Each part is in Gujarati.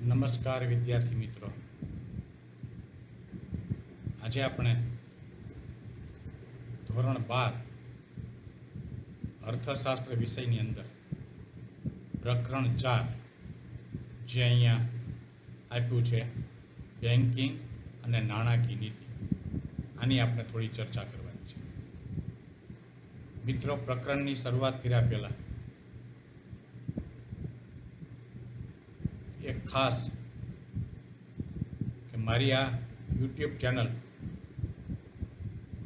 નમસ્કાર વિદ્યાર્થી મિત્રો, આજે આપણે ધોરણ 12 અર્થશાસ્ત્ર વિષયની અંદર પ્રકરણ 4 જે અહીંયા આપ્યું છે બેન્કિંગ અને નાણાકીય નીતિ, આની આપણે થોડી ચર્ચા કરવાની છે. મિત્રો, પ્રકરણની શરૂઆત કર્યા પહેલાં એક ખાસ કે મારી આ યુટ્યુબ ચેનલ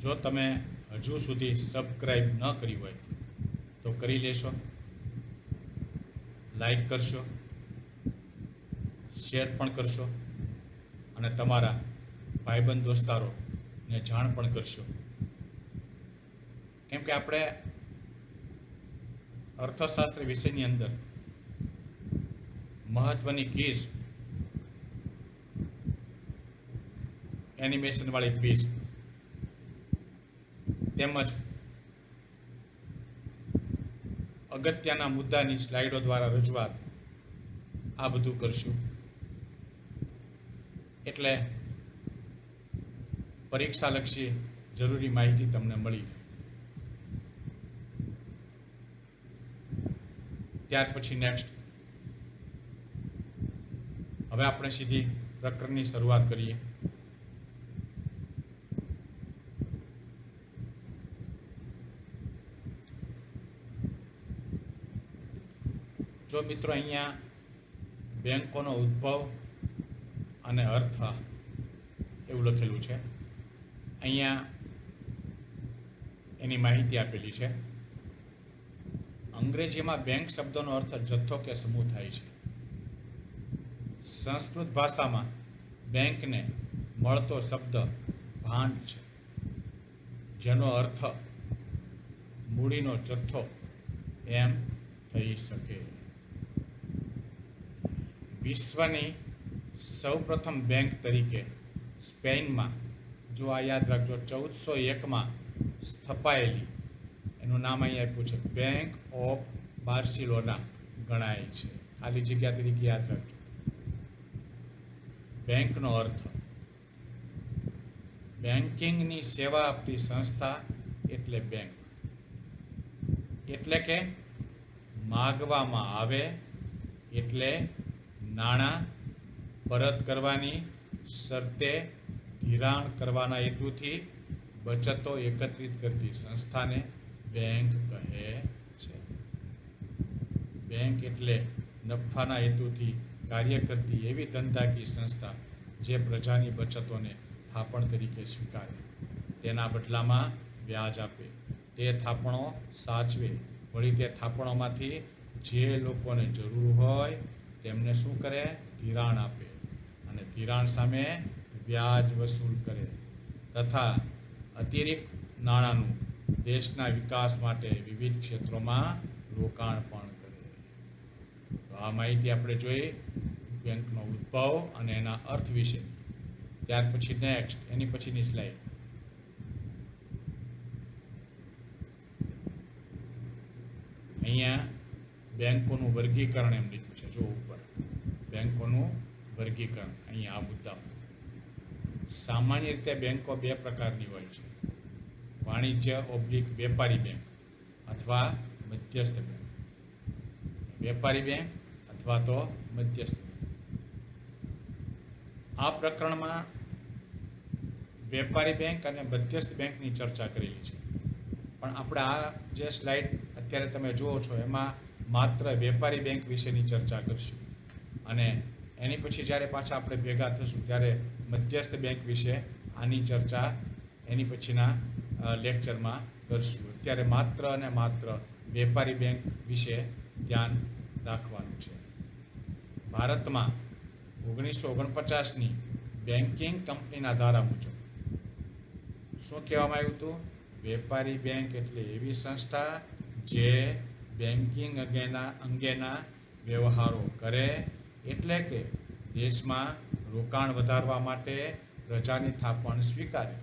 જો તમે હજુ સુધી સબસ્ક્રાઈબ ન કરી હોય તો કરી લેશો, લાઈક કરશો, શેર પણ કરશો અને તમારા ભાઈબંધ દોસ્તારોને જાણ પણ કરશો. કેમ કે આપણે અર્થશાસ્ત્ર વિષયની અંદર મહત્વની ક્વિઝ, એનિમેશનવાળી ક્વિઝ તેમજ અગત્યના મુદ્દાની સ્લાઇડો દ્વારા રજૂઆત, આ બધું કરશું. એટલે પરીક્ષાલક્ષી જરૂરી માહિતી તમને મળી. ત્યાર પછી નેક્સ્ટ હવે આપણે સીધી પ્રકરણની શરૂઆત કરીએ. જો મિત્રો, અહીંયા બેંકોનો ઉદ્ભવ અને અર્થ એવું લખેલું છે. અહીંયા એની માહિતી આપેલી છે. અંગ્રેજીમાં બેંક શબ્દનો અર્થ જથ્થો કે સમૂહ થાય છે. સંસ્કૃત ભાષામાં બેંકને મળતો શબ્દ ભાંડ છે, જેનો અર્થ મૂડીનો જથ્થો એમ થઈ શકે. વિશ્વની સૌપ્રથમ બેંક તરીકે સ્પેનમાં, જો આ યાદ રાખજો, 1401માં સ્થપાયેલી, એનું નામ અહીં આપ્યું છે બેંક ઓફ બાર્સિલોના ગણાય છે. ખાલી જગ્યા તરીકે યાદ રાખજો. બેંકનો અર્થ બેન્કિંગની સેવા આપતી સંસ્થા એટલે બેંક. એટલે કે માગવામાં આવે એટલે નાણાં પરત કરવાની શરતે ધિરાણ કરવાના હેતુથી બચતો એકત્રિત કરતી સંસ્થાને બેંક કહે છે. બેંક એટલે નફાના હેતુથી કાર્ય કરતી એવી ધંધાકીય સંસ્થા જે પ્રજાની બચતોને થાપણ તરીકે સ્વીકારે, તેના બદલામાં વ્યાજ આપે, તે થાપણો સાચવે, વળી તે થાપણોમાંથી જે લોકોને જરૂર હોય તેમને શું કરે? ધિરાણ આપે અને ધિરાણ સામે વ્યાજ વસૂલ કરે તથા અતિરિક્ત નાણાંનું દેશના વિકાસ માટે વિવિધ ક્ષેત્રોમાં રોકાણ પણ કરે. તો આ માહિતી આપણે જોઈ બેંકનો ઉદ્ભવ અને એના અર્થ વિશે. ત્યાર પછી નેક્સ્ટ એની પછીની સ્લાઇડ. અહીંયા બેંકોનું વર્ગીકરણ એમ લીધું છે. જો ઉપર બેંકોનું વર્ગીકરણ અહીંયા આ મુદ્દા. સામાન્ય રીતે બેંકો બે પ્રકારની હોય છે: વાણિજ્ય / વેપારી બેંક અથવા મધ્યસ્થ બેંક. વેપારી બેંક અથવા તો મધ્યસ્થ બેંક. આ પ્રકરણમાં વેપારી બેંક અને મધ્યસ્થ બેંકની ચર્ચા કરેલી છે, પણ આપણે આ જે સ્લાઇડ અત્યારે તમે જુઓ છો એમાં માત્ર વેપારી બેંક વિશેની ચર્ચા કરશું અને એની પછી જ્યારે પાછા આપણે ભેગા થશું ત્યારે મધ્યસ્થ બેંક વિશે આની ચર્ચા એની પછીના લેક્ચરમાં કરશું. અત્યારે માત્ર અને માત્ર વેપારી બેંક વિશે ધ્યાન રાખવાનું છે. ભારતમાં 1949ની બેન્કિંગ કંપનીના ધારા મુજબ શું કહેવામાં આવ્યું હતું? વેપારી બેંક એટલે એવી સંસ્થા જે બેન્કિંગ અંગેના વ્યવહારો કરે, એટલે કે દેશમાં રોકાણ વધારવા માટે પ્રજાની થાપણ સ્વીકારે,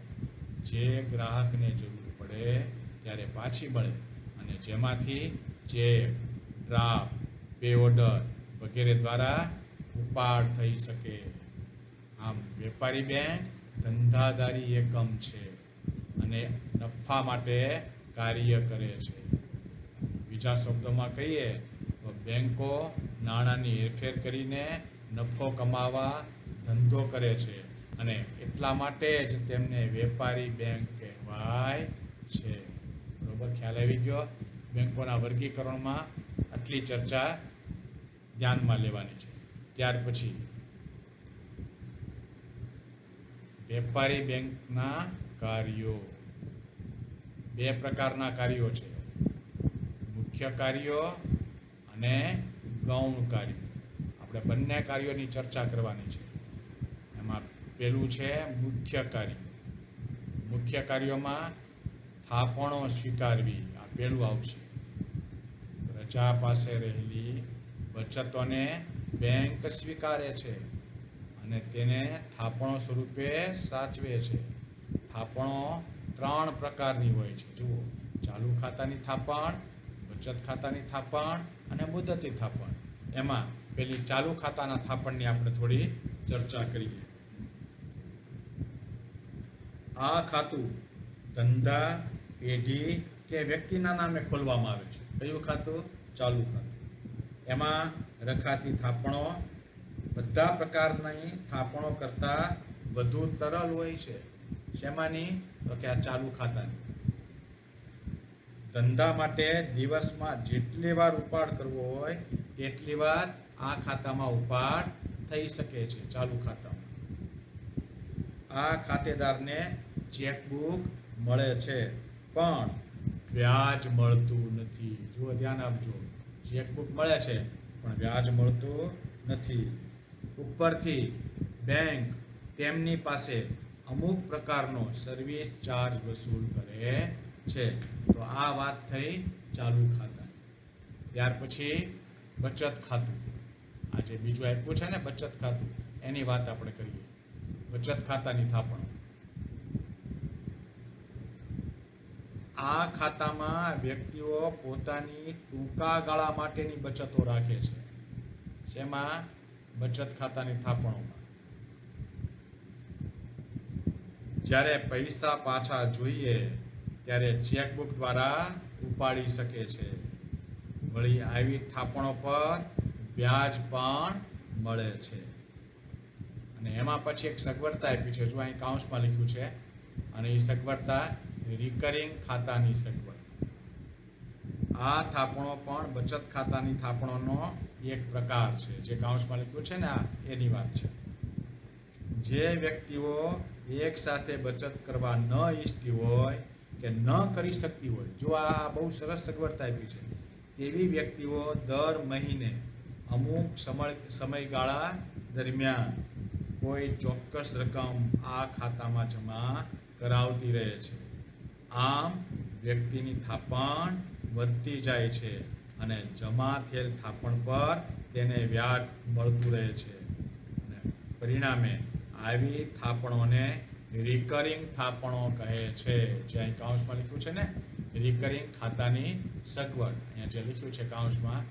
જે ગ્રાહકને જરૂર પડે ત્યારે પાછી મળે અને જેમાંથી ચેક, ડ્રાફ્ટ, પે ઓર્ડર વગેરે દ્વારા ઉપાડ થઈ શકે. આમ વેપારી બેંક ધંધાદારી એકમ છે અને નફા માટે કાર્ય કરે છે. બીજા શબ્દોમાં કહીએ તો બેંકો નાણાંની હેરફેર કરીને નફો કમાવા ધંધો કરે છે અને એટલા માટે જ તેમને વેપારી બેંક કહેવાય છે. બરોબર, ખ્યાલ આવી ગયો? બેંકોના વર્ગીકરણમાં આટલી ચર્ચા ધ્યાનમાં લેવાની છે. ત્યાર પછી વેપારી બેંકના કાર્યો. બે પ્રકારના કાર્યો છે, મુખ્ય કાર્યો અને ગૌણ કાર્યો. આપણે બંને કાર્યોની ચર્ચા કરવાની છે. એમાં પેલું છે મુખ્ય કાર્ય. મુખ્ય કાર્યોમાં થાપણો સ્વીકારવી, આ પેલું આવશે. પ્રજા પાસે રહેલી બચતોને બેંક સ્વીકારે છે અને તેને થાપણો સ્વરૂપે સાચવે છે. થાપણો 3 પ્રકારની હોય છે. જુઓ, ચાલુ ખાતાની થાપણ, બચત ખાતાની થાપણ અને મુદતી થાપણ. એમાં પેલી ચાલુ ખાતાના થાપણની આપણે થોડી ચર્ચા કરીએ. આ ખાતું ધંધા, પેઢી કે વ્યક્તિના નામે ખોલવામાં આવે છે. કયું ખાતું? ચાલુ ખાતું. એમાં રખાતી થાપણો બધા પ્રકારની થાપણો કરતાં વધુ તરલ હોય છે. શેમાંની? તો કે આ ચાલુ ખાતાની. ધંધા માટે દિવસમાં જેટલી વાર ઉપાડ કરવો હોય એટલી વાર આ ખાતામાં ઉપાડ થઈ શકે છે. ચાલુ ખાતામાં આ ખાતેદારને ચેકબુક મળે છે પણ વ્યાજ મળતું નથી. જુઓ, ધ્યાન આપજો. ચેકબુક મળે છે પણ વ્યાજ મળતું નથી. ઉપરથી બેંક તેમની પાસે અમુક પ્રકારનો સર્વિસ ચાર્જ વસૂલ કરે છે. તો આ વાત થઈ ચાલુ ખાતા. ત્યાર પછી બચત ખાતું. આ જે બીજું આપ્યું છે ને બચત ખાતું, એની વાત આપણે કરીએ. બચત ખાતાની થાપણો. આ ખાતામાં વ્યક્તિઓ પોતાની ટૂંકા ગાળા માટેની બચતો રાખે છે. શેમાં? બચત ખાતાની થાપણોમાં. જ્યારે પૈસા પાછા જોઈએ ત્યારે ચેકબુક દ્વારા ઉપાડી શકે છે. વળી આવી થાપણો પર વ્યાજ પણ મળે છે. અને એમાં પછી એક સગવડતા આપી છે. જો અહીં કાઉન્સમાં લખ્યું છે. અને એ સગવડતા રિકરિંગ ખાતાની સગવડ. આ થાપણો પણ બચત ખાતાની થાપણોનો એક પ્રકાર છે. જે કાઉન્સમાં લખ્યું છે ને, આ એની વાત છે. જે વ્યક્તિઓ એક સાથે બચત કરવા ન ઈચ્છતી હોય કે ન કરી શકતી હોય, જો આ બહુ સરસ સગવડતા આપી છે, તેવી વ્યક્તિઓ દર મહિને અમુક સમયગાળા દરમિયાન કોઈ ચોક્કસ રકમ આ ખાતામાં જમા કરાવતી રહે છે. આમ વ્યક્તિની થાપણ વધતી જાય છે અને જમા થયેલ થાપણ પર તેને વ્યાજ મળતું રહે છે. અને પરિણામે આવી થાપણોને રિકરિંગ થાપણો કહે છે. જે અહીં કાઉન્સમાં લખ્યું છે ને, રિકરિંગ ખાતાની સગવડ, અહીંયા જે લખ્યું છે કાઉન્સમાં,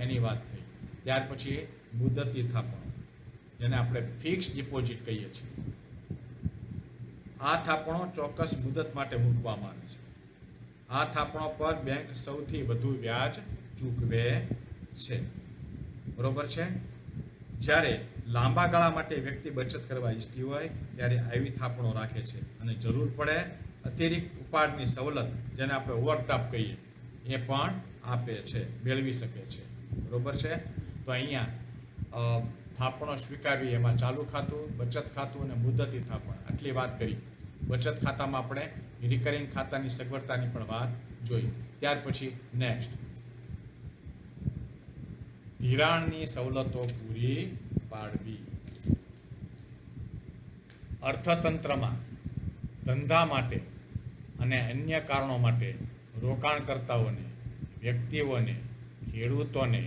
એની વાત થઈ. ત્યાર પછી મુદતી થાપણો, જેને આપણે ફિક્સ ડિપોઝિટ કહીએ છીએ. આ થાપણો ચોક્કસ મુદત માટે મૂકવામાં આવે છે. આ થાપણો પર બેંક સૌથી વધુ વ્યાજ ચૂકવે છે. બરોબર છે? જ્યારે લાંબા ગાળા માટે વ્યક્તિ બચત કરવા ઈચ્છતી હોય ત્યારે આવી થાપણો રાખે છે અને જરૂર પડે અતિરિક્ત ઉપાડની સવલત, જેને આપણે ઓવરડ્રાફ્ટ કહીએ, એ પણ આપે છે, મેળવી શકે છે. બરોબર છે? તો અહીંયા થાપણો સ્વીકારવી, એમાં ચાલુ ખાતું, બચત ખાતું અને મુદતી થાપણ, આટલી વાત કરી. બચત ખાતામાં આપણે રિકરિંગ ખાતાની સગવડતાની પણ વાત જોઈ. ત્યાર પછી નેક્સ્ટ, ધિરાણની સવલતો પૂરી પાડવી. અર્થતંત્રમાં ધંધા માટે અને અન્ય કારણો માટે રોકાણકર્તાઓને, વ્યક્તિઓને, ખેડૂતોને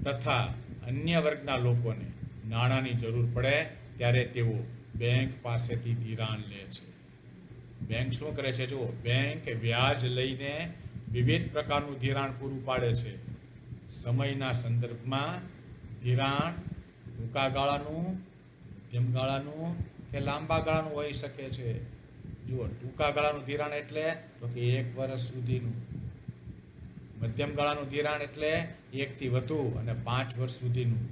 તથા અન્ય વર્ગના લોકોને નાણાંની જરૂર પડે ત્યારે તેઓ બેંક પાસેથી ધિરાણ લે છે. બેંક શું કરે છે? જુઓ, બેંક વ્યાજ લઈને વિવિધ પ્રકારનું ધિરાણ પૂરું પાડે છે. સમયના સંદર્ભમાં ધિરાણ ટૂંકા ગાળાનું, મધ્યમ ગાળાનું કે લાંબા ગાળાનું હોઈ શકે છે. જુઓ, ટૂંકા ગાળાનું ધિરાણ એટલે તો કે 1 વર્ષ સુધીનું. મધ્યમ ગાળાનું ધિરાણ એટલે 1 થી વધુ અને 5 વર્ષ સુધીનું.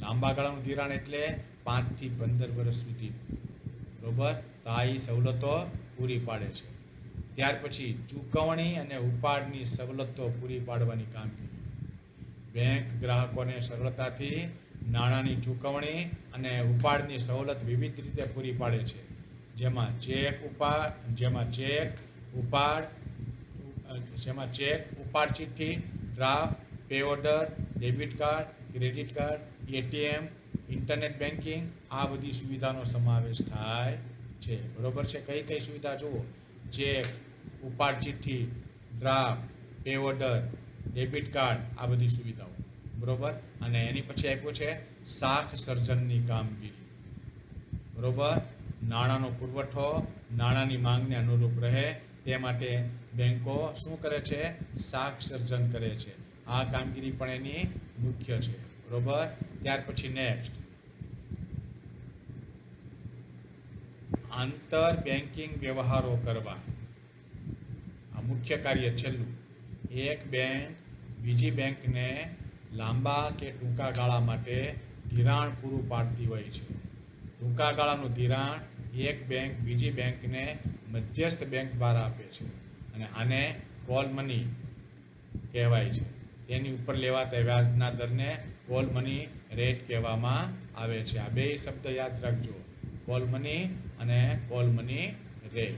લાંબા ગાળાનું ધિરાણ એટલે 5 થી 15 વર્ષ સુધીનું. બરોબર? તો આ સવલતો પૂરી પાડે છે. ત્યાર પછી ચૂકવણી અને ઉપાડની સવલતો પૂરી પાડવાની કામગીરી. બેંક ગ્રાહકોને સરળતાથી નાણાંની ચૂકવણી અને ઉપાડની સવલત વિવિધ રીતે પૂરી પાડે છે. જેમાં ચેક, ઉપાડ ચિઠ્ઠી, draft, pay order, debit card, credit card, ATM, internet banking, આ બધી સુવિધાનો સમાવેશ થાય છે. બરોબર છે? કઈ કઈ સુવિધા જુઓ? ચેક, ઉપાડ ચિઠ્ઠી, draft, pay order, debit card, આ બધી સુવિધાઓ. બરોબર? અને એની પછી આપ્યું છે શાખ સર્જનની કામગીરી. બરોબર? નાણાંનો પુરવઠો નાણાંની માંગને અનુરૂપ રહે તે માટે બેંકો શું કરે છે? શાખ સર્જન કરે છે. આ કામગીરી પણ એની મુખ્ય છે. બરોબર? ત્યાર પછી નેક્સ્ટ, આંતર બેન્કિંગ વ્યવહારો કરવા. આ મુખ્ય કાર્ય છેલ્લું. એક બેંક બીજી બેંકને લાંબા કે ટૂંકા ગાળા માટે ધિરાણ પૂરું પાડતી હોય છે. ટૂંકા ગાળાનું ધિરાણ એક બેંક બીજી બેંકને મધ્યસ્થ બેંક દ્વારા આપે છે અને આને કોલ મની કહેવાય છે. તેની ઉપર લેવાતા વ્યાજના દરને કોલ મની રેટ કહેવામાં આવે છે. આ બે શબ્દ યાદ રાખજો, કોલ મની અને કોલ મની રેટ.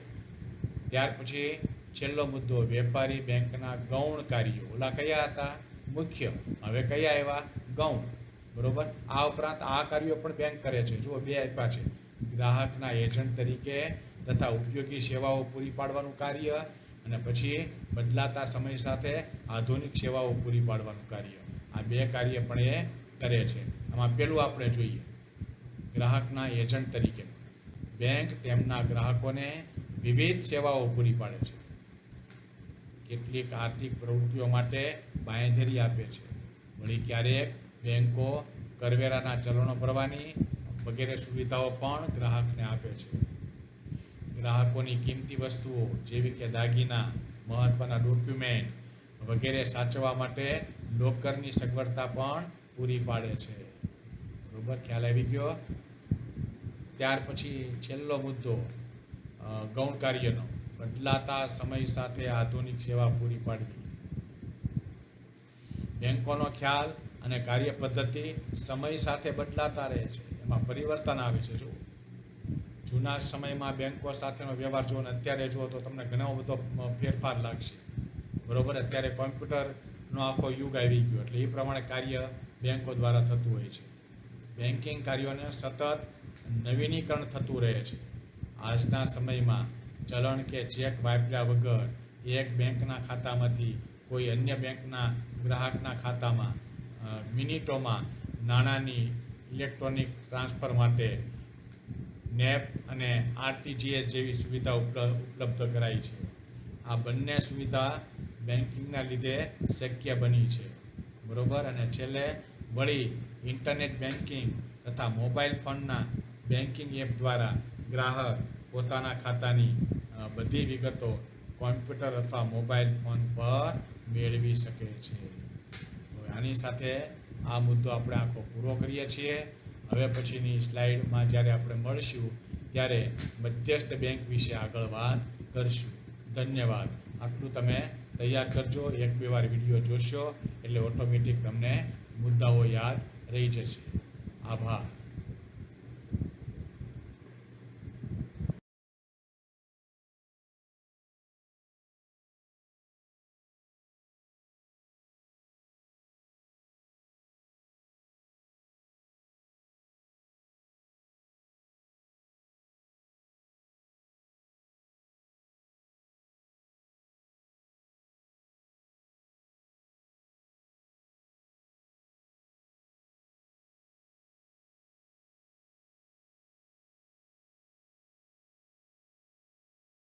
ત્યાર પછી છેલ્લો મુદ્દો, વેપારી બેંકના ગૌણ કાર્યો. ઓલા કયા હતા? મુખ્ય. હવે કયા આવ્યા? ગૌણ. બરોબર? આ ઉપરાંત આ કાર્યો પણ બેંક કરે છે. જુઓ, બે આપ્યા છે. ગ્રાહકના એજન્ટ તરીકે તથા ઉપયોગી સેવાઓ પૂરી પાડવાનું કાર્ય અને પછી બદલાતા સમય સાથે આધુનિક સેવાઓ પૂરી પાડવાનું કાર્ય. આ બે કાર્ય પણ એ કરે છે. આમાં પેલું આપણે જોઈએ, ગ્રાહકના એજન્ટ તરીકે. બેંક તેમના ગ્રાહકોને વિવિધ સેવાઓ પૂરી પાડે છે. કેટલીક આર્થિક પ્રવૃત્તિઓ માટે બાંયધરી આપે છે. વળી ક્યારેક બેંકો કરવેરાના ચલણો ભરવાની વગેરે સુવિધાઓ પણ ગ્રાહકને આપે છે. ગ્રાહકોની કિંમતી વસ્તુઓ જેવી કે દાગીના, મહત્વના ડોક્યુમેન્ટ વગેરે સાચવવા માટે લોકરની સગવડતા પણ પૂરી પાડે છે. બરોબર? ખ્યાલ આવી ગયો? ત્યાર પછી છેલ્લો મુદ્દો ગૌણ કાર્યનો, બદલાતા સમય સાથે આધુનિક સેવા પૂરી પાડવી. બેંકોનો ખ્યાલ અને કાર્ય પદ્ધતિ સમય સાથે બદલાતા રહે છે. એમાં પરિવર્તન આવે છે. જુઓ, જૂના સમયમાં બેંકો સાથેનો વ્યવહાર જુઓ ને અત્યારે જુઓ તો તમને ઘણો બધો ફેરફાર લાગશે. બરોબર? અત્યારે કોમ્પ્યુટરનો આખો યુગ આવી ગયો એટલે એ પ્રમાણે કાર્ય બેંકો દ્વારા થતું હોય છે. બેન્કિંગ કાર્યોને સતત નવીનીકરણ થતું રહે છે. આજના સમયમાં ચલણ કે ચેક વાપર્યા વગર એક બેંકના ખાતામાંથી કોઈ અન્ય બેંકના ગ્રાહકના ખાતામાં મિનિટોમાં નાણાંની ઇલેક્ટ્રોનિક ટ્રાન્સફર માટે નેપ અને આરટીજીએસ જેવી સુવિધા ઉપલબ્ધ કરાઈ છે. આ બંને સુવિધા બેન્કિંગના લીધે શક્ય બની છે. બરોબર? અને છેલ્લે વળી ઇન્ટરનેટ બેન્કિંગ તથા મોબાઈલ ફોનના બેન્કિંગ એપ દ્વારા ગ્રાહક પોતાના ખાતાની બધી વિગતો કોમ્પ્યુટર અથવા મોબાઈલ ફોન પર મેળવી શકે છે. તો આની સાથે આ મુદ્દો આપણે આખો પૂરો કરીએ છીએ. હવે પછીની સ્લાઇડમાં જ્યારે આપણે મળશું ત્યારે મધ્યસ્થ બેંક વિશે આગળ વાત કરશું. ધન્યવાદ. આટલું તમે તૈયાર કરજો. 1-2 વાર વિડીયો જોશો એટલે ઓટોમેટિક તમને મુદ્દાઓ યાદ રહી જશે. આભાર.